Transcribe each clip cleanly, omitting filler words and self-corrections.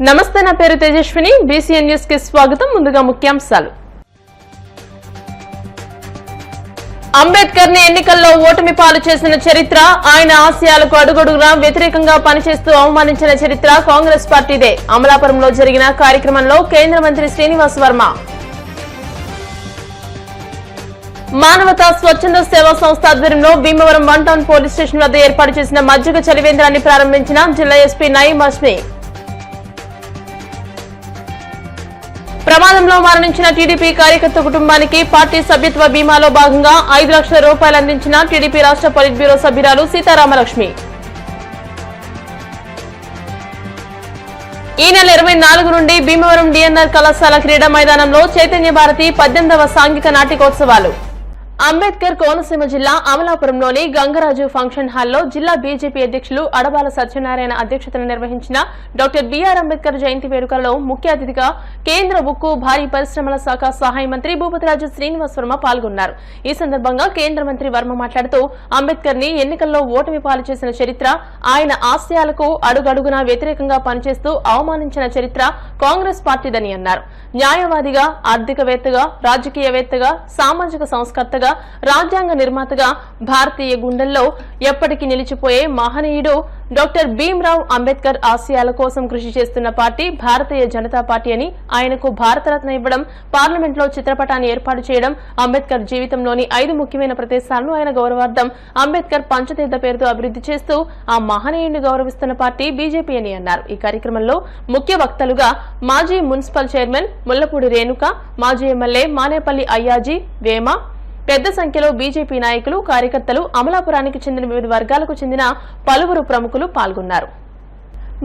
నమస్తే, నా పేరు తేజస్విని. బీసీఎన్ న్యూస్ కి స్వాగతం. ముందుగా ముఖ్యాంశాలు. అంబేద్కర్ ని ఎన్నికల్లో ఓటమి పాలు చేసిన చరిత్ర, ఆయన ఆశయాలకు అడుగడుగునా వ్యతిరేకంగా పనిచేస్తూ అవమానించిన చరిత్ర కాంగ్రెస్ పార్టీదే. అమలాపురంలో జరిగిన కార్యక్రమంలో కేంద్ర మంత్రి శ్రీనివాస్ వర్మ. మానవతా స్వచ్ఛంద సేవా సంస్థ ఆధ్వర్యంలో భీమవరం 1 టౌన్ పోలీస్ స్టేషన్ వద్ద ఏర్పాటు చేసిన మజ్జిగ చలివేంద్రాన్ని ప్రారంభించిన జిల్లా ఎస్పీ నయీం అస్మి. ప్రమాదంలో మరణించిన టీడీపీ కార్యకర్త కుటుంబానికి పార్టీ సభ్యత్వ బీమాలో భాగంగా 5 లక్షల రూపాయలు అందించిన టీడీపీ రాష్ట్ర పొలిట్ బ్యూరో సభ్యురాలు సీతారామలక్ష్మి. ఈ నెల 24 నుండి భీమవరం డిఎన్ఆర్ కళాశాల క్రీడా మైదానంలో చైతన్య భారతి 18వ సాంఘిక నాటికోత్సవాలు. అంబేద్కర్ కోనసీమ జిల్లా అమలాపురంలోని గంగరాజు ఫంక్షన్ హాల్లో జిల్లా బీజేపీ అధ్యక్షులు అడబాల సత్యనారాయణ అధ్యక్షతన నిర్వహించిన డాక్టర్ బీఆర్ అంబేద్కర్ జయంతి వేడుకలలో ముఖ్య అతిథిగా కేంద్ర ఉక్కు భారీ పరిశ్రమల శాఖ సహాయ మంత్రి భూపతిరాజు శ్రీనివాస్ వర్మ పాల్గొన్నారు. ఈ సందర్భంగా కేంద్ర మంత్రి వర్మ మాట్లాడుతూ అంబేద్కర్ ని ఎన్నికల్లో ఓటమి పాలు చేసిన చరిత్ర, ఆయన ఆశయాలకు అడుగడుగునా వ్యతిరేకంగా పనిచేస్తూ అవమానించిన చరిత్ర కాంగ్రెస్ పార్టీదని అన్నారు. న్యాయవాదిగా, ఆర్థికవేత్తగా, రాజకీయవేత్తగా, సామాజిక సంస్కర్తగా, రాజ్యాంగ నిర్మాతగా భారతీయ గుండెల్లో ఎప్పటికీ నిలిచిపోయే మహనీయుడు డాక్టర్ భీమ్రావ్ అంబేద్కర్ ఆశయాల కోసం కృషి చేస్తున్న పార్టీ భారతీయ జనతా పార్టీ అని, ఆయనకు భారతరత్న ఇవ్వడం, పార్లమెంట్లో చిత్రపటాన్ని ఏర్పాటు చేయడం, అంబేద్కర్ జీవితంలోని 5 ముఖ్యమైన ప్రదేశాలను ఆయన గౌరవార్థం అంబేద్కర్ పంచతీర్థ పేరుతో అభివృద్ధి చేస్తూ ఆ మహనీయుడిని గౌరవిస్తున్న పార్టీ బీజేపీ అని అన్నారు. ఈ కార్యక్రమంలో ముఖ్య వక్తలుగా మాజీ మున్సిపల్ చైర్మన్ ముల్లపూడి రేణుక, మాజీ ఎమ్మెల్యే మానేపల్లి అయ్యాజీ, వేమ, పెద్ద సంఖ్యలో బీజేపీ నాయకులు, కార్యకర్తలు, అమలాపురానికి చెందిన వివిధ వర్గాలకు చెందిన పలువురు ప్రముఖులు పాల్గొన్నారు.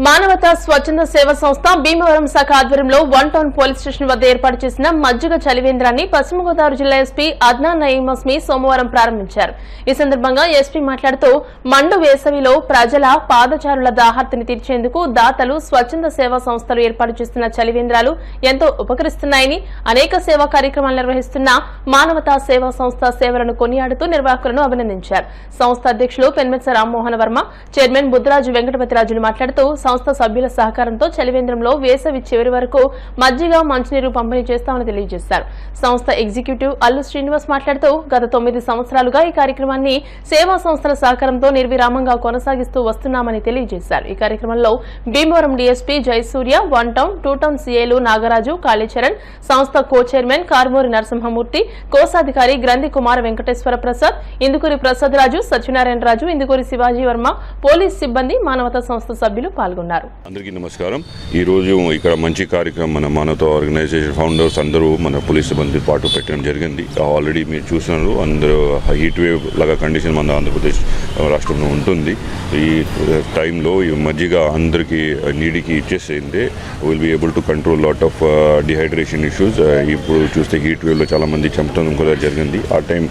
మానవతా స్వచ్ఛంద సేవ సంస్థ భీమవరం శాఖ ఆధ్వర్యంలో 1 టౌన్ పోలీస్ స్టేషన్ వద్ద ఏర్పాటు చేసిన మజ్జిగ చలివేంద్రాన్ని పశ్చిమ గోదావరి జిల్లా ఎస్పీ అద్నాన్ నయీం అస్మి సోమవారం ప్రారంభించారు. ఈ సందర్భంగా ఎస్పీ మాట్లాడుతూ మండు వేసవిలో ప్రజల పాదచారుల దాహార్తిని తీర్చేందుకు దాతలు, స్వచ్ఛంద సేవా సంస్థలు ఏర్పాటు చేస్తున్న చలివేంద్రాలు ఎంతో ఉపకరిస్తున్నాయని, అనేక సేవా కార్యక్రమాలు నిర్వహిస్తున్న మానవతా సేవా సంస్థ సేవలను కొనియాడుతూ నిర్వాహకులను అభినందించారు. సంస్థ అధ్యక్షులు పెన్మెత్స రామ్మోహన్ వర్మ, చైర్మన్ బుద్ధరాజు వెంకటపతిరాజులు మాట్లాడుతూ సంస్థ సభ్యుల సహకారంతో చలివేంద్రంలో వేసవి చివరి వరకు మజ్జిగ, మంచినీరు పంపిణీ చేస్తామని తెలియజేశారు. సంస్థ ఎగ్జిక్యూటివ్ అల్లు శ్రీనివాస్ మాట్లాడుతూ గత 9 సంవత్సరాలుగా ఈ కార్యక్రమాన్ని సేవా సంస్థల సహకారంతో నిర్విరామంగా కొనసాగిస్తూ వస్తున్నామని తెలియజేశారు. ఈ కార్యక్రమంలో Bhimavaram DSP Jayasurya, 1 town, 2 town సీఏలు నాగరాజు, కాళీచరణ్, సంస్థ కో చైర్మన్ కార్మూరి నరసింహమూర్తి, కోశాధికారి గ్రంథి కుమార వెంకటేశ్వర ప్రసాద్, ఇందుకూరి ప్రసాద్ రాజు, సత్యనారాయణ రాజు, ఇందుకూరి శివాజీ వర్మ, పోలీస్ సిబ్బంది, మానవతా సంస్థ సభ్యులు పాల్గొన్నారు. అందరికీ నమస్కారం. ఈ రోజు ఇక్కడ మంచి కార్యక్రమం మన మానవతా ఆర్గనైజేషన్ ఫౌండర్స్ అందరూ మన పోలీస్ సిబ్బంది పాటు పెట్టడం జరిగింది. ఆల్రెడీ మీరు చూసినారు, అందరూ హీట్ వేవ్ లాగా కండిషన్ మన ఆంధ్రప్రదేశ్ రాష్ట్రంలో ఉంటుంది. ఈ టైంలో ఈ మజ్జిగ అందరికీ నీడికి ఇచ్చేసింది. Will be able to control lot of dehydration issues. ఇప్పుడు చూస్తే హీట్ వేవ్లో చాలామంది చంపడం కూడా జరిగింది. ఆ టైం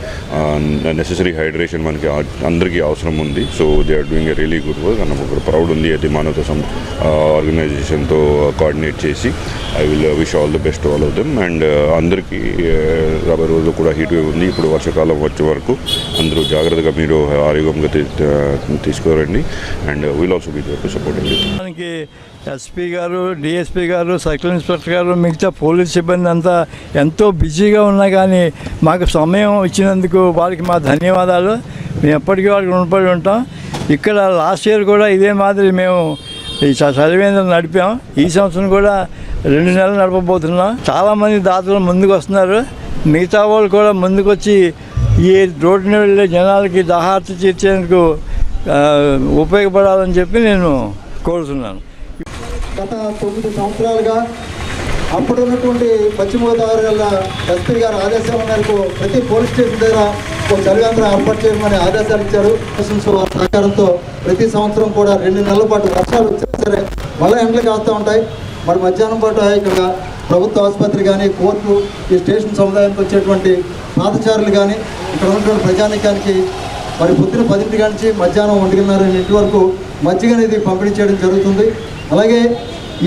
నెసెసరీ హైడ్రేషన్ మనకి అందరికీ అవసరం ఉంది. So they are doing a really good work. నాకు ఒక ప్రౌడ్ ఉంది అయితే మానవతా ఆర్గనైజేషన్తో కోఆర్డినేట్ చేసి. I will wish all the best all of them. And అందరికీ రాబోయే రోజుల్లో కూడా హీట్ వేవ్ ఉంది. ఇప్పుడు వర్షాకాలం వచ్చే వరకు అందరూ జాగ్రత్తగా మీరు ఆరోగ్యంగా తీసుకోరండి. And will also be there to support అండి. మనకి ఎస్పీ గారు, డిఎస్పీ గారు, సర్కిల్ ఇన్స్పెక్టర్ గారు, మిగతా పోలీస్ సిబ్బంది అంతా ఎంతో బిజీగా ఉన్నా కానీ మాకు సమయం ఇచ్చినందుకు వారికి మా ధన్యవాదాలు. మేము ఎప్పటికీ వారికి రుణపడి ఉంటాం. ఇక్కడ లాస్ట్ ఇయర్ కూడా ఇదే మాదిరి మేము ఈ చలివేంద్రం నడిపాం. ఈ సంవత్సరం కూడా 2 నెలలు నడపబోతున్నాం. చాలామంది దాతలు ముందుకు వస్తున్నారు. మిగతా వాళ్ళు కూడా ముందుకు వచ్చి ఈ రోడ్డున వెళ్ళే జనాలకి దాహార్తి తీర్చేందుకు ఉపయోగపడాలని చెప్పి నేను కోరుతున్నాను. గత 9 సంవత్సరాలుగా అప్పుడు ఉన్నటువంటి పశ్చిమ గోదావరి జిల్లా ఎస్పీ గారు ఆదేశాల మేరకు ప్రతి పోలీస్ స్టేషన్ దగ్గర ఒక చలివేంద్రం ఏర్పాటు చేయమని ఆదేశాలు ఇచ్చారు. సహకారంతో ప్రతి సంవత్సరం కూడా 2 నెలల పాటు వర్షాలు వచ్చినా సరే మళ్ళీ ఎండలు కాస్తూ ఉంటాయి. మరి మధ్యాహ్నం పాటు ఇక్కడ ప్రభుత్వ ఆసుపత్రి కానీ, కోర్టు, ఈ స్టేషన్ సముదాయానికి వచ్చేటువంటి పాదచారులు కానీ, ఇక్కడ ఉన్నటువంటి ప్రజానికానికి మరి పొద్దున 10 నుంచి మధ్యాహ్నం 1:30 వరకు మజ్జిగ అనేది పంపిణీ చేయడం జరుగుతుంది. అలాగే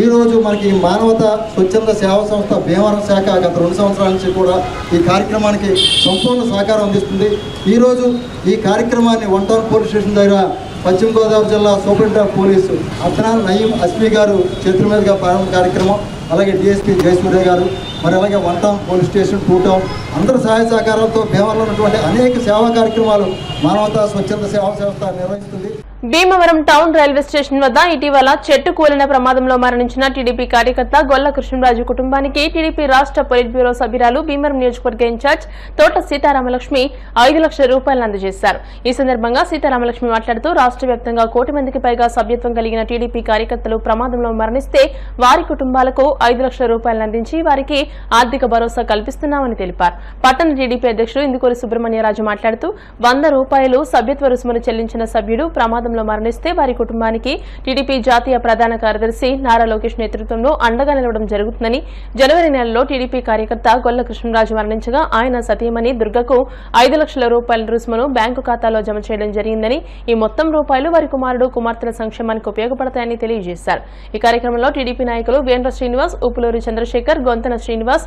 ఈరోజు మనకి మానవతా స్వచ్ఛంద సేవా సంస్థ భీమవరం శాఖ గత 2 సంవత్సరాల నుంచి కూడా ఈ కార్యక్రమానికి సంపూర్ణ సహకారం అందిస్తుంది. ఈరోజు ఈ కార్యక్రమాన్ని 1 టౌన్ పోలీస్ స్టేషన్ దగ్గర పశ్చిమ గోదావరి జిల్లా superintendent of police Adnan Nayeem Asmi గారు చేతుల మీదుగా ప్రారంభ కార్యక్రమం, అలాగే డిఎస్పీ జయసూర్య గారు, మరి అలాగే 1 టౌన్ పోలీస్ స్టేషన్, 2 టౌన్ అందరి సహాయ సహకారాలతో భీమవరంలో ఉన్నటువంటి అనేక సేవా కార్యక్రమాలు మానవతా స్వచ్ఛంద సేవా సంస్థ నిర్వహిస్తుంది. భీమవరం టౌన్ రైల్వే స్టేషన్ వద్ద ఇటీవల చెట్టు కూలిన ప్రమాదంలో మరణించిన టీడీపీ కార్యకర్త గొల్ల కృష్ణరాజు కుటుంబానికి టీడీపీ రాష్ట్ర పొలిట్ బ్యూరో సభ్యురాలు భీమవరం నియోజకవర్గ ఇన్ఛార్జ్ తోట సీతారామలక్ష్మి 5 లక్షల రూపాయలను అందజేశారు. ఈ సందర్భంగా సీతారామలక్ష్మి మాట్లాడుతూ రాష్ట్ర వ్యాప్తంగా 1 కోటి మందికి పైగా సభ్యత్వం కలిగిన టీడీపీ కార్యకర్తలు ప్రమాదంలో మరణిస్తే వారి కుటుంబాలకు 5 లక్షల రూపాయలను అందించి వారికి ఆర్థిక భరోసా కల్పిస్తున్నామని తెలిపారు. పట్టణ టీడీపీ అధ్యక్షుడు ఇందుకూరి సుబ్రహ్మణ్యరాజు మాట్లాడుతూ 100 రూపాయలు సభ్యత్వ రుసుమును చెల్లించిన సభ్యుడు ప్రమాదంలో మరణిస్తే వారి కుటుంబానికి టీడీపీ జాతీయ ప్రధాన కార్యదర్శి నారా లోకేష్ నేతృత్వంలో అండగా నిలవడం జరుగుతుందని, జనవరి నెలలో టీడీపీ కార్యకర్త గొల్ల కృష్ణరాజు మరణించగా ఆయన సతీమణి దుర్గకు 5 లక్షల రూపాయల రుసుమును బ్యాంకు ఖాతాలో జమ చేయడం జరిగిందని, ఈ మొత్తం రూపాయలు వారి కుమారుడు కుమార్తెల సంక్షేమానికి ఉపయోగపడతాయని తెలియజేశారు. ఈ కార్యక్రమంలో టీడీపీ నాయకులు వేంద్ర శ్రీనివాస్, ఉప్పులూరి చంద్రశేఖర్, గొంతన శ్రీనివాస్,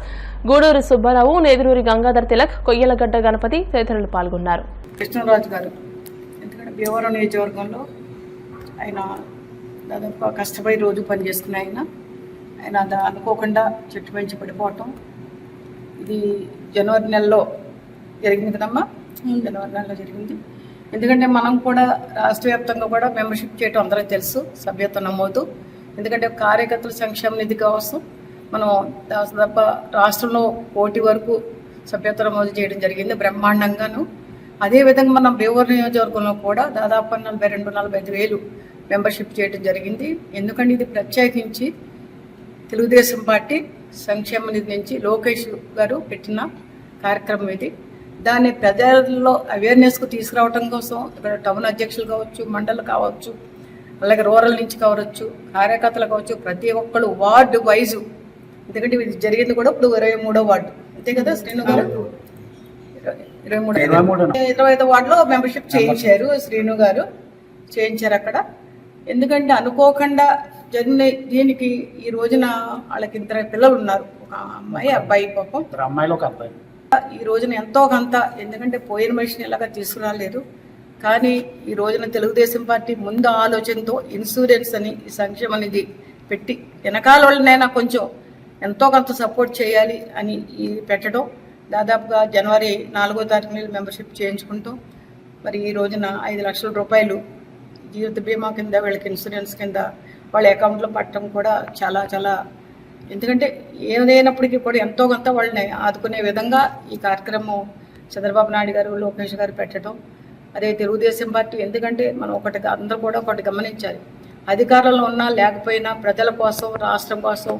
గూడూరు సుబ్బారావు, నేదురూరి గంగాధర్ తిలక్, కొయ్యలగడ్డ గణపతి తదితరులు పాల్గొన్నారు. కృష్ణరాజు గారు ఎందుకంటే భీమవరం నియోజకవర్గంలో ఆయన దాదాపు కష్టపడి రోజు పనిచేస్తున్న ఆయన అనుకోకుండా చెట్టు పెంచి పడిపోవటం ఇది జనవరి నెలలో జరిగింది కదమ్మా. జనవరి నెలలో జరిగింది. ఎందుకంటే మనం కూడా రాష్ట్ర వ్యాప్తంగా కూడా మెంబర్షిప్ చేయటం అందరికీ తెలుసు, సభ్యత్వం నమోదు. ఎందుకంటే కార్యకర్తల సంక్షేమ నిధి కోసం మనం దాదాపు రాష్ట్రంలో 1 కోటి వరకు సభ్యత్వం నమోదు చేయడం జరిగింది బ్రహ్మాండంగాను. అదేవిధంగా మనం భీమవరం నియోజకవర్గంలో కూడా దాదాపు 42-45 వేలు మెంబర్షిప్ చేయడం జరిగింది. ఎందుకంటే ఇది ప్రత్యేకించి తెలుగుదేశం పార్టీ సంక్షేమ నిధి నుంచి లోకేష్ గారు పెట్టిన కార్యక్రమం ఇది. దాన్ని ప్రజల్లో అవేర్నెస్కు తీసుకురావడం కోసం ఇక్కడ టౌన్ అధ్యక్షులు కావచ్చు, మండలు కావచ్చు, అలాగే రూరల్ నుంచి కావచ్చు, కార్యకర్తలు కావచ్చు, ప్రతి ఒక్కరు వార్డు వైజు. ఎందుకంటే ఇది జరిగింది కూడా ఇప్పుడు 23వ వార్డు అంతే కదా శ్రీను గారు, 25వ వార్డులో మెంబర్షిప్ చేయించారు. శ్రీను గారు చేయించారు అక్కడ. ఎందుకంటే అనుకోకుండా జరిగిన దీనికి ఈ రోజున వాళ్ళకి 2 పిల్లలు ఉన్నారు, ఒక అమ్మాయి అబ్బాయి. పాపం అమ్మాయిలో ఒక అబ్బాయి. ఈ రోజున ఎంతో కొంత ఎందుకంటే పోయిన మనిషిని ఎలాగా తీసుకురాలేదు, కానీ ఈ రోజున తెలుగుదేశం పార్టీ ముందు ఆలోచనతో ఇన్సూరెన్స్ అని ఈ సంక్షేమ నిధి పెట్టి వెనకాల వాళ్ళనైనా కొంచెం ఎంతో కొంత సపోర్ట్ చేయాలి అని ఈ పెట్టడం. దాదాపుగా జనవరి 4వ తారీఖున మెంబర్షిప్ చేయించుకుంటాం. మరి ఈ రోజున 5 లక్షల రూపాయలు జీవిత బీమా కింద వీళ్ళకి ఇన్సూరెన్స్ కింద వాళ్ళ అకౌంట్లో పట్టడం కూడా చాలా చాలా, ఎందుకంటే ఏదైనప్పటికీ కూడా ఎంతో కొంత వాళ్ళని ఆదుకునే విధంగా ఈ కార్యక్రమం చంద్రబాబు నాయుడు గారు, లోకేష్ గారు పెట్టడం. అదే తెలుగుదేశం పార్టీ, ఎందుకంటే మనం అందరూ కూడా ఒకటి గమనించాలి, అధికారంలో ఉన్నా లేకపోయినా ప్రజల కోసం రాష్ట్రం కోసం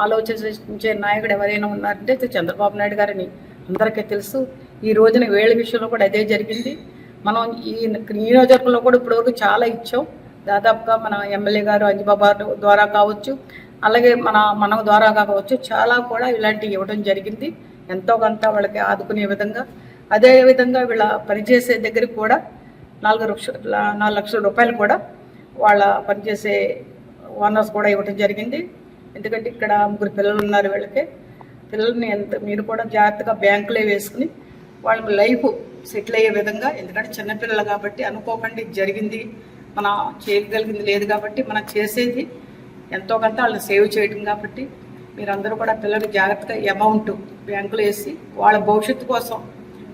ఆలోచించే నాయకుడు ఎవరైనా ఉన్నారంటే చంద్రబాబు నాయుడు గారిని అందరికీ తెలుసు. ఈ రోజున వేళ విషయంలో కూడా అదే జరిగింది. మనం ఈ నియోజకవర్గంలో కూడా ఇప్పటివరకు చాలా ఇచ్చాం. దాదాపుగా మన ఎమ్మెల్యే గారు అంజిబాబు ద్వారా కావచ్చు, అలాగే మన ద్వారా కావచ్చు, చాలా కూడా ఇలాంటివి ఇవ్వడం జరిగింది. ఎంతో కొంత వాళ్ళకి ఆదుకునే విధంగా. అదేవిధంగా వీళ్ళ పనిచేసే దగ్గరికి కూడా 4 లక్షల రూపాయలు కూడా వాళ్ళ పనిచేసే ఓనర్స్ కూడా ఇవ్వడం జరిగింది. ఎందుకంటే ఇక్కడ 3 పిల్లలు ఉన్నారు. వీళ్ళకి పిల్లల్ని మీరు కూడా జాగ్రత్తగా బ్యాంకులో వేసుకుని వాళ్ళ లైఫ్ సెటిల్ అయ్యే విధంగా, ఎందుకంటే చిన్నపిల్లలు కాబట్టి అనుకోకుండా జరిగింది, మనం చేయగలిగింది లేదు కాబట్టి మనం చేసేది ఎంతో కొంత వాళ్ళని సేవ్ చేయడం కాబట్టి మీరందరూ కూడా పిల్లలు జాగ్రత్తగా అమౌంట్ బ్యాంకులో వేసి వాళ్ళ భవిష్యత్తు కోసం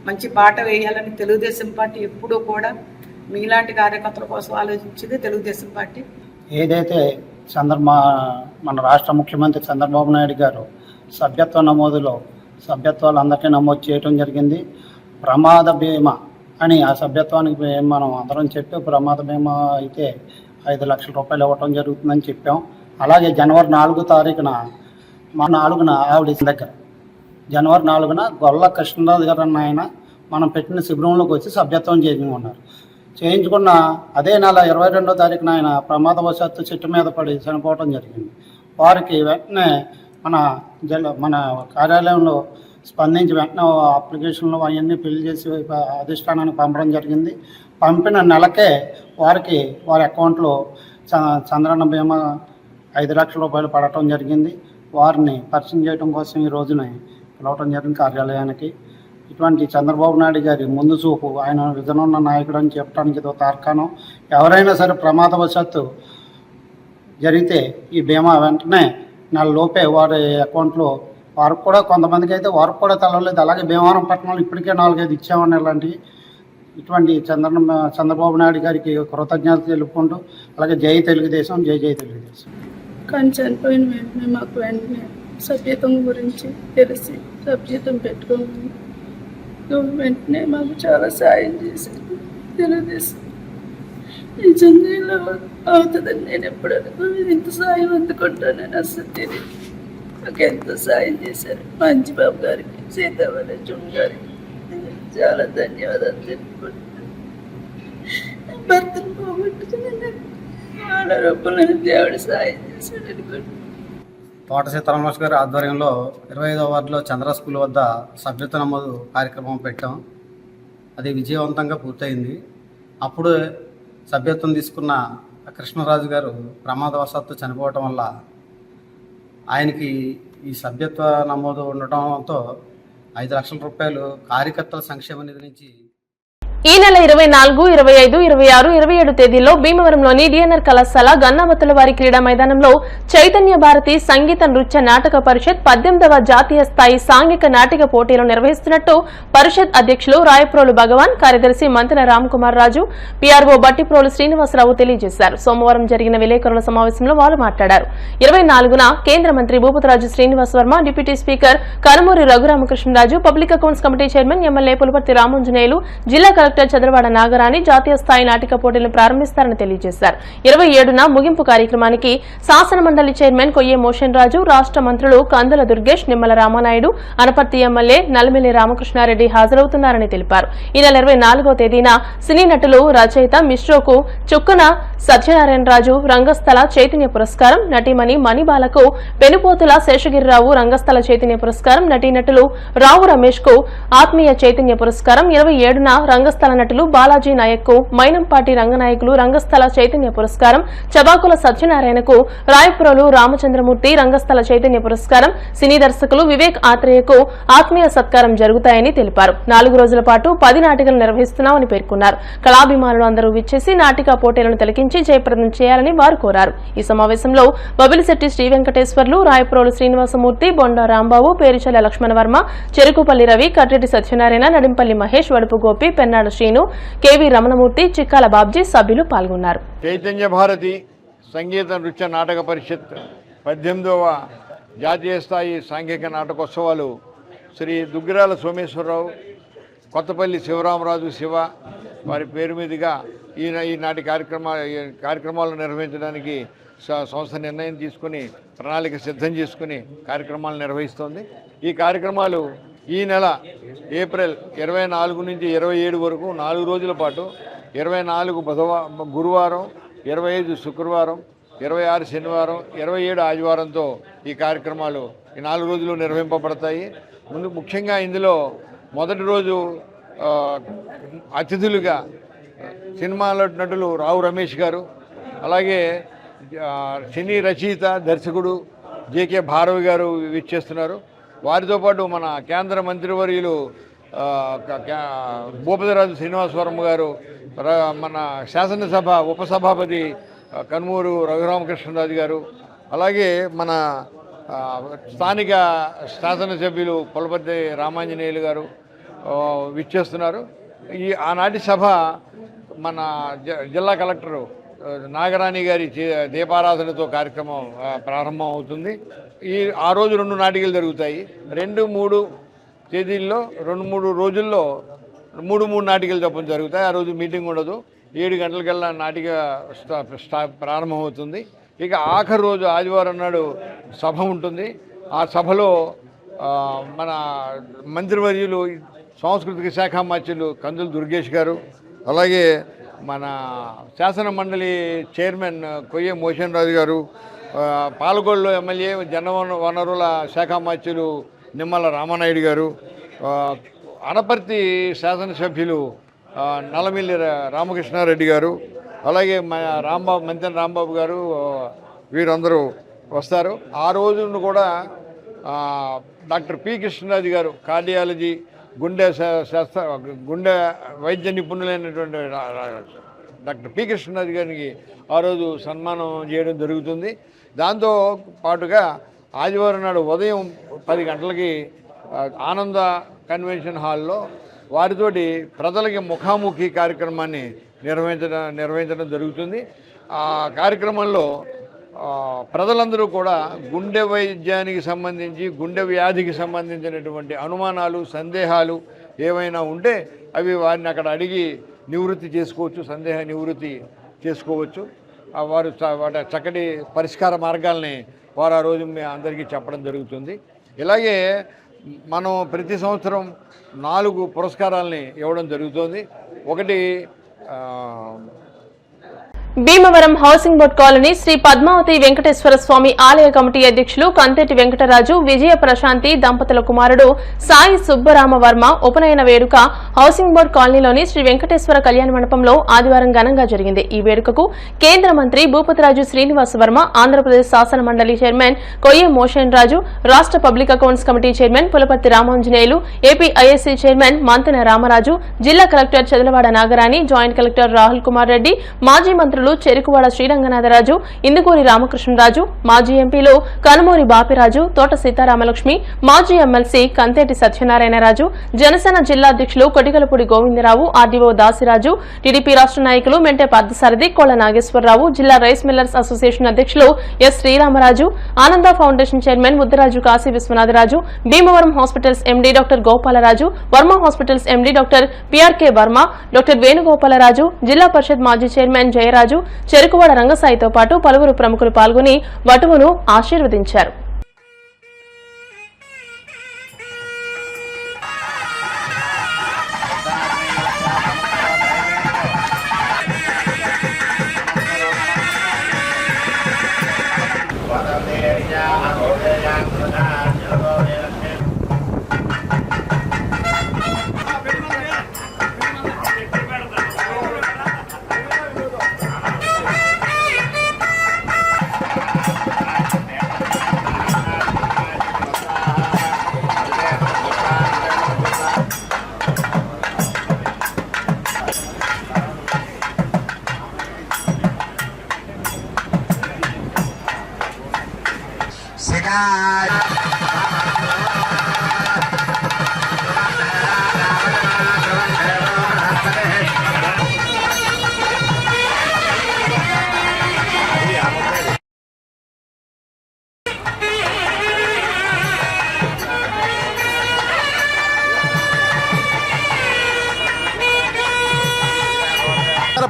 మంచి బాట వేయాలని తెలుగుదేశం పార్టీ ఎప్పుడూ కూడా మీలాంటి కార్యకర్తల కోసం ఆలోచించింది తెలుగుదేశం పార్టీ. ఏదైతే మన రాష్ట్ర ముఖ్యమంత్రి చంద్రబాబు నాయుడు గారు సభ్యత్వ నమోదులో సభ్యత్వాలు అందరికీ నమోదు చేయడం జరిగింది. ప్రమాద బీమా అని ఆ సభ్యత్వానికి మనం అందరం చెప్పి ప్రమాద బీమా అయితే 5 లక్షల రూపాయలు ఇవ్వటం జరుగుతుందని చెప్పాం. అలాగే జనవరి 4వ తారీఖున ఆవిడ దగ్గర జనవరి 4న గొల్ల కృష్ణరాజు గారు అన్న ఆయన మనం పెట్టిన శిబిరంలోకి వచ్చి సభ్యత్వం చేయించుకున్న అదే నెల 22వ తారీఖున ఆయన ప్రమాదవశాత్తు చెట్టు మీద పడి చనిపోవడం జరిగింది. వారికి వెంటనే మన కార్యాలయంలో స్పందించి వెంటనే అప్లికేషన్లు అవన్నీ ఫిల్ చేసి అధిష్టానానికి పంపడం జరిగింది. పంపిన నెలకే వారి అకౌంట్లో చంద్రన్న బీమా 5 లక్షల రూపాయలు పడటం జరిగింది. వారిని పరిచయం చేయడం కోసం ఈ రోజున పిలవటం జరిగింది కార్యాలయానికి. ఇటువంటి చంద్రబాబు నాయుడు గారి ముందు చూపు, ఆయన విజనున్న నాయకుడు అని చెప్పడానికి ఇదో తార్కాణం. ఎవరైనా సరే ప్రమాదవశాత్తు జరిగితే ఈ బీమా వెంటనే నెల లోపే వారి అకౌంట్లో, వారికి కూడా కొంతమందికి అయితే వారికి కూడా తెలవలేదు. అలాగే భీమవరం పట్టణంలో ఇప్పటికే 4-5 ఇచ్చామని ఇలాంటివి. ఇటువంటి చంద్రబాబు నాయుడు గారికి కృతజ్ఞతలు తెలుపుకుంటూ, అలాగే జై తెలుగుదేశం, జై జై తెలుగుదేశం. కానీ చనిపోయిన వెంటనే మాకు వెంటనే సభ్యత్వం గురించి తెలిసి సభ్యత్వం పెట్టుకోమని వెంటనే మాకు చాలా సాయం చేశారు తెలుగుదేశం. నిజంగా ఇలా అవుతుందని నేను ఎప్పుడు అనుకోలేదు. ఇంత సాయం అందుకుంటానని అసలు తెలియదు. నాకు ఎంతో సాయం చేశారు మంచి బాబు గారికి, సీతారామరాజు గారికి చాలా ధన్యవాదాలు తెలుపుకుంటున్నాను. భర్తను పోగొట్టుకుని వాళ్ళ రూపంలో దేవుడు సాయం చేశాడు అనుకుంటున్నాను. తోట సీతారామరాజు గారి ఆధ్వర్యంలో 25వ వార్డులో చంద్ర స్కూల్ వద్ద సభ్యత్వ నమోదు కార్యక్రమం పెట్టాం. అది విజయవంతంగా పూర్తయింది. అప్పుడు సభ్యత్వం తీసుకున్న కృష్ణరాజు గారు ప్రమాదవశాత్తు చనిపోవటం వల్ల ఆయనకి ఈ సభ్యత్వ నమోదు ఉండటంతో 5 లక్షల రూపాయలు కార్యకర్తల సంక్షేమ నిధి నుంచి ఈ నెల 24, 25, 26, 27 తేదీల్లో భీమవరంలోని డిఎన్ఆర్ కళాశాల గన్నావతుల వారి క్రీడా మైదానంలో చైతన్య భారతి సంగీత నృత్య నాటక పరిషత్ 18వ జాతీయ స్థాయి సాంఘిక నాటక పోటీలు నిర్వహిస్తున్నట్టు పరిషత్ అధ్యక్షులు రాయప్రోలు భగవాన్, కార్యదర్శి మంతెన రామ్కుమార్ రాజు, పీఆర్ఓ బట్టిప్రోలు శ్రీనివాసరావు తెలియజేశారు. సోమవారం జరిగిన విలేకరుల సమావేశంలో వారు మాట్లాడారు. 24న కేంద్ర మంత్రి Bhupathiraju Srinivas Varma, deputy speaker Kanumuri Raghuramakrishnaraju, public accounts committee chairman MLA Pulaparthi Ramanjaneyulu, జిల్లా కలెక్టర్ చంద్రవాడ నాగరాణి జాతీయ స్థాయి నాటిక పోటీలను ప్రారంభిస్తారని తెలియజేశారు. 27న ముగింపు కార్యక్రమానికి శాసన మండలి చైర్మన్ కొయ్యే మోషన్ రాజు, రాష్ట్ర మంత్రులు కందుల దుర్గేష్, నిమ్మల రామానాయుడు, అనపర్తి ఎమ్మెల్యే నల్లమిల్లి రామకృష్ణారెడ్డి హాజరవుతున్నారని తెలిపారు. ఈ నెల 24వ తేదీన సినీ నటులు రచయిత మిశ్రోకు చుక్కన సత్యనారాయణరాజు రంగస్థల చైతన్య పురస్కారం, నటీమణి మణిబాలకు పెనుపోతుల శేషగిరిరావు రంగస్థల చైతన్య పురస్కారం, నటీనటులు రావు రమేష్ కు ఆత్మీయ చైతన్య పురస్కారం, 27న రంగస్థల నటులు బాలాజీ నాయక్ కు మైనంపాటి రంగనాయకులు రంగస్థల చైతన్య పురస్కారం, చబాకుల సత్యనారాయణకు రాయపురోలు రామచంద్రమూర్తి రంగస్థల చైతన్య పురస్కారం, సినీ దర్శకులు వివేక్ ఆత్రేయకు ఆత్మీయ సత్కారం జరుగుతాయని తెలిపారు. 4 రోజుల పాటు 10 నాటికలు నిర్వహిస్తున్నామని పేర్కొన్నారు. కళాభిమానులు అందరూ విచ్చేసి నాటికా పోటీలను తిలకించి జయప్రదం చేయాలని వారు కోరారు. ఈ సమావేశంలో బబిలిశెట్టి శ్రీ వెంకటేశ్వర్లు, రాయపురోలు శ్రీనివాసమూర్తి, బొండా రాంబాబు, పేరిచల లక్ష్మణవర్మ, చెరుకుపల్లి రవి, కర్రెడ్డి సత్యనారాయణ, నడింపల్లి మహేష్, వడుపు గోపి, పెన్నాడు శ్రీను, కేవీ రమణమూర్తి, చిక్కాల బాబ్జీ సభ్యులు పాల్గొన్నారు. చైతన్య భారతి సంగీత నృత్య నాటక పరిషత్ 18వ జాతీయ స్థాయి సాంఘిక నాటకోత్సవాలు శ్రీ దుగ్గిరాల సోమేశ్వరరావు, కొత్తపల్లి శివరామరాజు శివ వారి పేరు మీదుగా ఈ నాటి కార్యక్రమాలు నిర్వహించడానికి సంస్థ నిర్ణయం తీసుకుని ప్రణాళిక సిద్ధం చేసుకుని కార్యక్రమాలు నిర్వహిస్తోంది. ఈ కార్యక్రమాలు ఈ నెల ఏప్రిల్ 24 నుంచి 27 వరకు 4 రోజుల పాటు 24 గురువారం, 25 శుక్రవారం, 26 శనివారం, 27 ఆదివారంతో ఈ కార్యక్రమాలు ఈ 4 రోజులు నిర్వహింపబడతాయి. ముఖ్యంగా ఇందులో మొదటి రోజు అతిథులుగా సినిమాలో నటులు రావు రమేష్ గారు, అలాగే సినీ రచయిత దర్శకుడు జేకే భారవి గారు విచ్చేస్తున్నారు. వారితో పాటు మన కేంద్ర మంత్రివర్యులు భూపతిరాజు శ్రీనివాసవర్మ గారు, మన శాసనసభ ఉపసభాపతి కనుమూరు రఘురామకృష్ణరాజు గారు, అలాగే మన స్థానిక శాసనసభ్యులు పులపర్తి రామాంజనేయులు గారు విచ్చేస్తున్నారు. ఆనాటి సభ మన జిల్లా కలెక్టరు నాగరాణి గారి దీపారాధనతో కార్యక్రమం ప్రారంభం అవుతుంది. ఆ రోజు 2 నాటికలు జరుగుతాయి. 2-3 తేదీల్లో 2-3 రోజుల్లో 3 నాటికలు చొప్పున జరుగుతాయి. ఆ రోజు మీటింగ్ ఉండదు. 7 గంటలకల్లా నాటిక ప్రారంభమవుతుంది. ఇక ఆఖరి రోజు ఆదివారం నాడు సభ ఉంటుంది. ఆ సభలో మన మంత్రివర్యులు సాంస్కృతిక శాఖ మంత్రులు కందుల దుర్గేష్ గారు, అలాగే మన శాసన మండలి చైర్మన్ కొయ్యే మోషన్ రాజు గారు, పాలకొల్లు ఎమ్మెల్యే వనరుల శాఖ మంత్రులు నిమ్మల రామానాయుడు గారు, అనపర్తి శాసనసభ్యులు నల్లమిల్లి రామకృష్ణారెడ్డి గారు, అలాగే మంతెన రాంబాబు గారు వీరందరూ వస్తారు. ఆ రోజును కూడా డాక్టర్ పి కృష్ణరాజు గారు కార్డియాలజీ గుండె వైద్య నిపుణులైనటువంటి డాక్టర్ పి కృష్ణరాజు గారికి ఆ రోజు సన్మానం చేయడం జరుగుతుంది. దాంతో పాటుగా ఆదివారం నాడు ఉదయం 10 గంటలకి ఆనంద కన్వెన్షన్ హాల్లో వారితోటి ప్రజలకి ముఖాముఖి కార్యక్రమాన్ని నిర్వహించడం జరుగుతుంది. ఆ కార్యక్రమంలో ప్రజలందరూ కూడా గుండె వైద్యానికి సంబంధించి గుండె వ్యాధికి సంబంధించినటువంటి అనుమానాలు సందేహాలు ఏవైనా ఉంటే అవి వారిని అక్కడ అడిగి నివృత్తి చేసుకోవచ్చు, సందేహ నివృత్తి చేసుకోవచ్చు. వారు చక్కటి పరిష్కార మార్గాల్ని వారు ఆ రోజు అందరికీ చెప్పడం జరుగుతుంది. ఇలాగే మనం ప్రతి సంవత్సరం 4 పురస్కారాలని ఇవ్వడం జరుగుతుంది. ఒకటి Bhimavaram housing board colony Sri Padmavathi Venkateswara Swamy ఆలయ కమిటీ అధ్యక్షులు కంతేటి వెంకటరాజు విజయ ప్రశాంతి దంపతుల కుమారుడు సాయి సుబ్బరామ వర్మ ఉపనయన వేడుక హౌసింగ్ బోర్డు కాలనీలోని శ్రీ వెంకటేశ్వర కళ్యాణ మండపంలో ఆదివారం ఘనంగా జరిగింది. ఈ వేడుకకు కేంద్ర మంత్రి భూపతిరాజు శ్రీనివాస్ వర్మ, ఆంధ్రప్రదేశ్ శాసన మండలి చైర్మన్ కొయ్య మోషన్ రాజు, రాష్ట్ర public accounts committee chairman Pulaparthi Ramanjaneyulu, AP ISC chairman Mantena Ramaraju, జిల్లా collector Chadalavada Nagarani, joint collector Rahul Kumar Reddy, మాజీ మంత్రులు చెరుకువాడ శ్రీరంగనాథరాజు, ఇందుకూరి రామకృష్ణరాజు, మాజీ ఎంపీలు కనుమూరి బాపిరాజు, తోట సీతారామలక్ష్మి, మాజీ ఎమ్మెల్సీ కంతేటి సత్యనారాయణరాజు, జనసేన జిల్లా అధ్యక్షులు కొటికలపూడి గోవిందరావు, ఆర్డీఓ దాసిరాజు, టీడీపీ రాష్ట్ర నాయకులు మెంటే పార్థసారథి, కోళ్ల నాగేశ్వరరావు, జిల్లా రైస్ మిల్లర్స్ అసోసియేషన్ అధ్యక్షులు S Sriramaraju, Ananda foundation chairman Muddaraju Kasi Viswanatharaju, Bhimavaram hospitals MD doctor Gopalaraju, Varma hospitals MD doctor PRK Varma, doctor Venugopalaraju, జిల్లా పరిషత్ మాజీ చైర్మన్ జయరాజు, చెరుకువాడ రంగసాయితో పాటు పలువురు ప్రముఖులు పాల్గొని వటువును ఆశీర్వదించారు.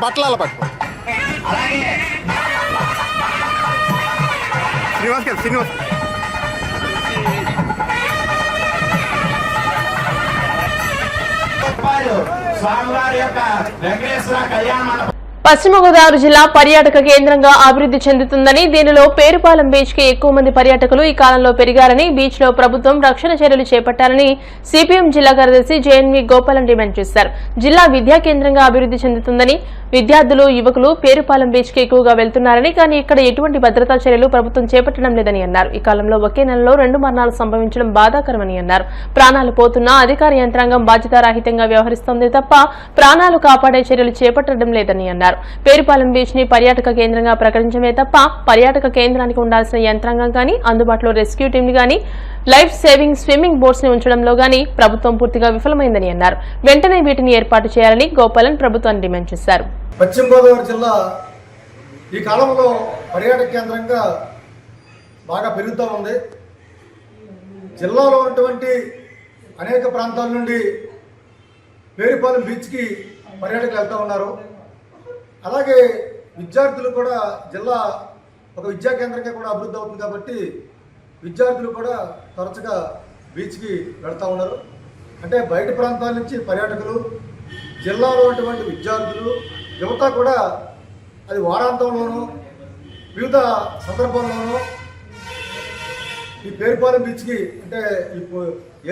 బట్టల పట్టుకో శ్రీనివాస్ స్వామివారి యొక్క వెంకటేశ్వర కళ్యాణ మండపం పశ్చిమ గోదావరి జిల్లా పర్యాటక కేంద్రంగా అభివృద్ది చెందుతుందని, దీనిలో పేరుపాలెం బీచ్ కి ఎక్కువ మంది పర్యాటకులు ఈ కాలంలో పెరిగారని, బీచ్ లో ప్రభుత్వం రక్షణ చర్యలు చేపట్టాలని సిపిఎం జిల్లా కార్యదర్శి జేఎన్వి గోపాలం డిమాండ్ చేశారు. జిల్లా విద్యా కేంద్రంగా అభివృద్ది చెందుతుందని, విద్యార్థులు యువకులు పేరుపాలెం బీచ్ కి ఎక్కువగా వెళ్తున్నారని, కానీ ఇక్కడ ఎటువంటి భద్రతా చర్యలు ప్రభుత్వం చేపట్టడం లేదని అన్నారు. ఈ కాలంలో ఒకే నెలలో 2 మరణాలు సంభవించడం బాధాకరమని అన్నారు. ప్రాణాలు పోతున్నా అధికార యంత్రాంగం బాధ్యతారాహిత్యంగా వ్యవహరిస్తోంది తప్ప ప్రాణాలు కాపాడే చర్యలు చేపట్టడం లేదని అన్నారు. పేరుపాలెం బీచ్ ని పర్యాటక కేంద్రంగా ప్రకటించమే తప్ప పర్యాటక కేంద్రానికి ఉండాల్సిన యంత్రాంగం గానీ, అందుబాటులో రెస్క్యూ టీమ్ గానీ, లైఫ్ సేవింగ్ స్విమ్మింగ్ బోట్స్ ని ఉంచడంలో గానీ ప్రభుత్వం పూర్తిగా విఫలమైందని అన్నారు. వెంటనే వీటిని ఏర్పాటు చేయాలని గోపాలన్ ప్రభుత్వాన్ని డిమాండ్ చేశారు. పశ్చిమ గోదావరి జిల్లా ఈ కాలంలో పర్యాటక కేంద్రంగా బాగా పెరుగుతూ ఉంది. జిల్లాలో ఉన్నటువంటి అనేక ప్రాంతాల నుండి పేరుపాలెం బీచ్కి పర్యాటకులు వెళ్తూ ఉన్నారు. అలాగే విద్యార్థులు కూడా జిల్లా ఒక విద్యా కేంద్రంగా కూడా అభివృద్ధి అవుతుంది కాబట్టి విద్యార్థులు కూడా తరచుగా బీచ్కి వెళ్తూ ఉన్నారు. అంటే బయట ప్రాంతాల నుంచి పర్యాటకులు, జిల్లాలో ఉన్నటువంటి విద్యార్థులు, యువత కూడా అది వారాంతంలోనూ వివిధ సందర్భాల్లోనూ ఈ పేరుపాలెం బీచ్కి అంటే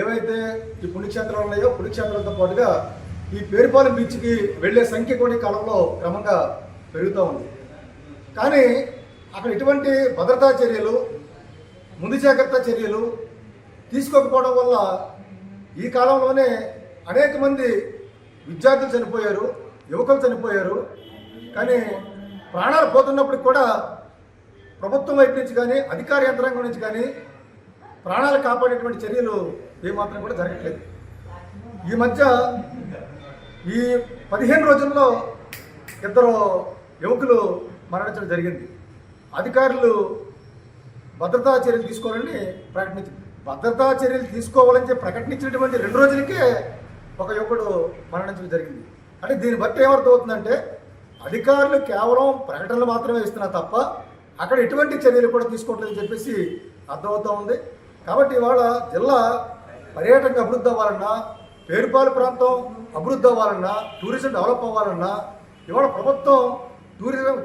ఏవైతే ఈ పుణ్యక్షేత్రాలు ఉన్నాయో పుణ్యక్షేత్రాలతో పాటుగా ఈ పేరుపాలెం బీచ్కి వెళ్ళే సంఖ్య కూడా ఈ కాలంలో క్రమంగా పెరుగుతూ ఉంది. కానీ అక్కడ ఎటువంటి భద్రతా చర్యలు, ముందు జాగ్రత్త చర్యలు తీసుకోకపోవడం వల్ల ఈ కాలంలోనే అనేక మంది విద్యార్థులు చనిపోయారు, యువకులు చనిపోయారు. కానీ ప్రాణాలు పోతున్నప్పుడు కూడా ప్రభుత్వం వైపు నుంచి కానీ అధికార యంత్రాంగం నుంచి కానీ ప్రాణాలు కాపాడేటువంటి చర్యలు ఏమాత్రం కూడా జరగట్లేదు. ఈ మధ్య ఈ 15 రోజుల్లో 2 యువకులు మరణించడం జరిగింది. అధికారులు భద్రతా చర్యలు తీసుకోవాలని ప్రకటించింది. భద్రతా చర్యలు తీసుకోవాలని ప్రకటించినటువంటి 2 రోజులకే ఒక యువకుడు మరణించడం జరిగింది. అంటే దీన్ని బట్టి ఏమర్థమవుతుందంటే అధికారులు కేవలం ప్రకటనలు మాత్రమే ఇస్తున్నారు తప్ప అక్కడ ఎటువంటి చర్యలు కూడా తీసుకోవట్లేదని చెప్పేసి అర్థమవుతూ ఉంది. కాబట్టి ఇవాళ జిల్లా పర్యాటక అభివృద్ధి అవ్వాలన్నా, పేరుపాలు ప్రాంతం అభివృద్ధి అవ్వాలన్నా, టూరిజం డెవలప్ అవ్వాలన్నా ఇవాళ ప్రభుత్వం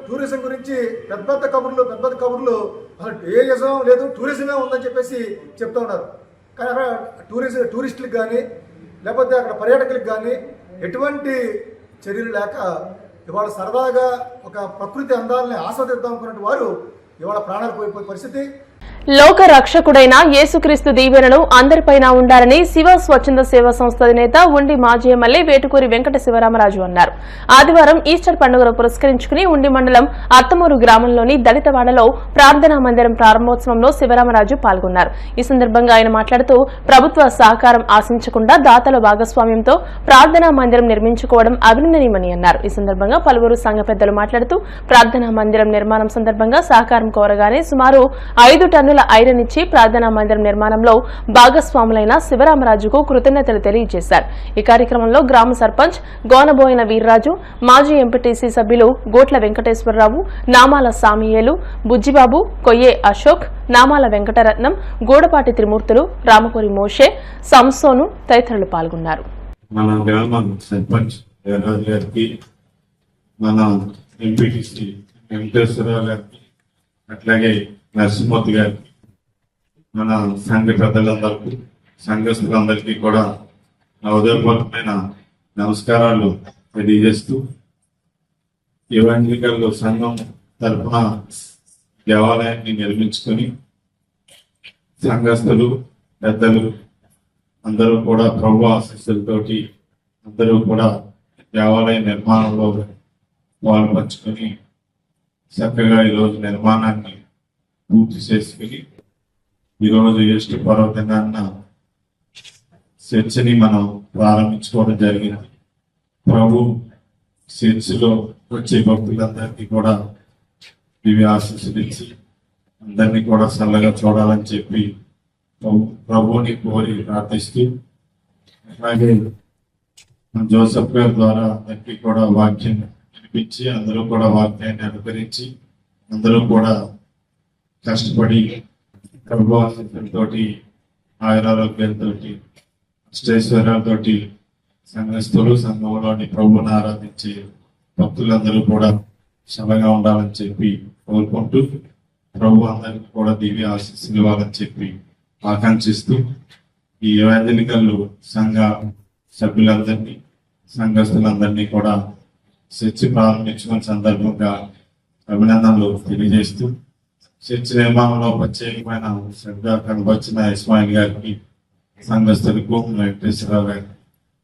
టూరిజం గురించి పెద్ద పెద్ద కబుర్లు అసలు ఏ యజం లేదు, టూరిజమే ఉందని చెప్పేసి చెప్తూ ఉన్నారు. కానీ అక్కడ టూరిస్టులకు కానీ లేకపోతే అక్కడ పర్యాటకులకు కానీ ఎటువంటి చర్యలు లేక ఇవాళ సరదాగా ఒక ప్రకృతి అందాలని ఆస్వాదిద్దాం అనుకున్నట్టు వారు ఇవాళ ప్రాణాలు కోల్పోయే పరిస్థితి. లోక రక్షకుడైన యేసుక్రీస్తు దీవెనలు అందరిపైన ఉండాలని శివ స్వచ్ఛంద సేవా సంస్థ అధినేత ఉండి మాజీ ఎమ్మెల్యే వేటుకూరి వెంకట శివరామరాజు అన్నారు. ఆదివారం ఈస్టర్ పండుగను పురస్కరించుకుని ఉండి మండలం అత్తమూరు గ్రామంలోని దళితవాడలో ప్రార్థనా మందిరం ప్రారంభోత్సవంలో శివరామరాజు పాల్గొన్నారు. ఈ సందర్భంగా ఆయన మాట్లాడుతూ ప్రభుత్వ సహకారం ఆశించకుండా దాతల భాగస్వామ్యంతో ప్రార్థనా మందిరం నిర్మించుకోవడం అభినందనీయమని అన్నారు. ఈ సందర్భంగా పలువురు సంఘ పెద్దలు మాట్లాడుతూ ప్రార్థనా మందిరం నిర్మాణం సందర్భంగా సహకారం కోరగానే సుమారు 5 టన్నుల ఐరన్ ఇచ్చి ప్రార్థనా మందిరం నిర్మాణంలో భాగస్వాములైన శివరామరాజుకు కృతజ్ఞతలు తెలియజేశారు. ఈ కార్యక్రమంలో గ్రామ సర్పంచ్ గోనబోయిన వీర్రాజు, మాజీ ఎంపీటీసీ సభ్యులు గోట్ల వెంకటేశ్వరరావు, నామాల సామియేలు, బుజ్జిబాబు, కొయ్యే అశోక్, నామాల వెంకటరత్నం, గూడపాటి త్రిమూర్తులు, రామకూరి మోషే, సంసోను తదితరులు పాల్గొన్నారు. మన గ్రామ సర్పంచ్ వీర్రాజు గారికి, మన ఎంపీటీసీ వెంకటేశ్వరరావు గారికి, అట్లాగే నరసింహమూర్తి గారికి, మన సంఘ పెద్దలందరికీ, సంఘస్థులందరికీ కూడా నా ఉదయపూర్వకమైన నమస్కారాలు తెలియజేస్తూ, ఎవాంజలికల్ సంఘం తరఫున దేవాలయాన్ని నిర్మించుకొని సంఘస్థులు పెద్దలు అందరూ కూడా ప్రభు ఆశీస్సులతోటి అందరూ కూడా దేవాలయ నిర్మాణంలో పాల్పంచుకొని చక్కగా ఈరోజు నిర్మాణాన్ని పూర్తి చేసుకుని ఈరోజు ఈస్టర్ పర్వదినాన్న చర్చిని మనం ప్రారంభించుకోవడం జరిగింది. ప్రభు చర్చిలో వచ్చే భక్తులందరికీ కూడా దివ్య ఆశీస్సులు ఇచ్చి అందరినీ కూడా చల్లగా చూడాలని చెప్పి ప్రభువుని కోరి ప్రార్థిస్తూ, అలాగే జోసెఫ్ గారి ద్వారా అందరికీ కూడా వాక్యం వినిపించి అందరూ కూడా వాక్యాన్ని అనుకరించి అందరూ కూడా కష్టపడి ప్రభు ఆశీస్సులతోటి ఆయురారోగ్యాలతోటి అష్టైశ్వర్యాలతోటి సంఘస్థులు సంఘంలోని ప్రభువుని ఆరాధించే భక్తులందరూ కూడా క్షమగా ఉండాలని చెప్పి కోరుకుంటూ ప్రభు అందరికీ కూడా దివ్య ఆశీస్సులు ఇవ్వాలని చెప్పి ఆకాంక్షిస్తూ ఈ ఎవాంజలికల్ సంఘ సభ్యులందరినీ సంఘస్థులందరినీ కూడా చర్చి ప్రారంభించుకున్న సందర్భంగా అభినందనలు తెలియజేస్తూ చర్చి నిర్మాణంలో ప్రత్యేకమైన శ్రద్ధ కనబర్చిన ఇస్మాయిల్ గారికి, సంఘస్థులకు, వెంకటేశ్వరరావు గారికి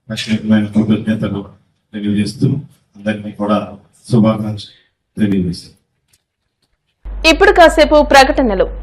ప్రత్యేకమైన కృతజ్ఞతలు తెలియజేస్తూ అందరినీ కూడా శుభాకాంక్షలు తెలియజేస్తూ ఇప్పుడు కాసేపు ప్రకటనలు.